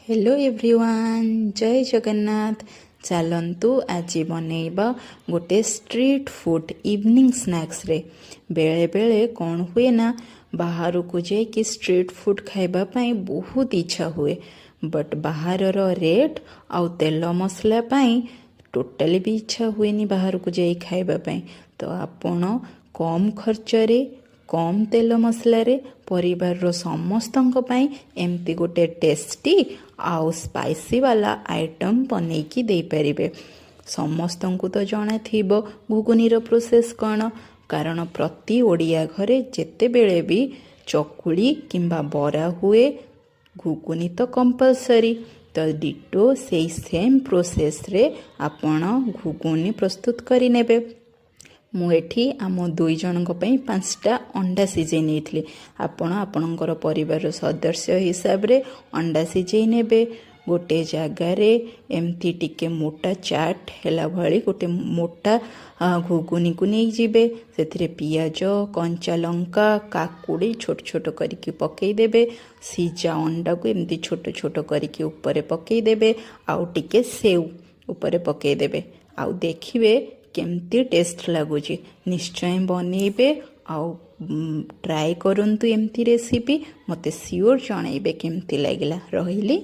Hello everyone, जय जगन्नाथ। चलतु आज बनैबा गोटे स्ट्रीट फूड इवनिंग स्नैक्स रे। बेले बेले कौन हुए ना बाहर को जाकि स्ट्रीट फूड खाइबा पाई बहुत इच्छा हुए, बट बाहर रेट आउ तेल मसला पाई टोटाली भी इच्छा हुए बाहर को जाई खाइबा पाई। तो आपण कम खर्चरे कम तेल मसलारे परिवार समस्तंक पाई एमती गोटे टेस्टी आउ स्पाइसी वाला आइटम बनैकी दे परिबे। समस्तंकु तो जଣା थिबो घुगुनीर प्रोसेस कौन, कारण प्रति ओडिया घरे जेते बेले भी चकुली किंबा बरा हुए घुगुनी तो कंपलसरी। तो डिटो से सेम प्रोसेस रे आपण घुगुनी प्रस्तुत करि नेबे। मुझे आम दुई जनक 5टा अंडा सिझे नहीं। आपण आपणकर परिवार सदस्य हिसाब रे अंडा सिझे नेबे। गोटे जगार एमती टिके मोटा चाट हैला भली गोटे मोटा घुगुनी को नहीं जीवे। से पियाज कंचा लंका काकुड़ी छोट छोट करके पकईदेवे। सीझा अंडा को एमती छोट छोट करके ऊपर पकईदेवे। आउ टिके सेव ऊपर पकईदेवे। आउ देखिए केमती टेस्ट लगुच। निश्चय बनइबे आउ ट्राए करंतु एमती रेसिपी। मते सियोर जनइबे केमती लागिला। रहिली।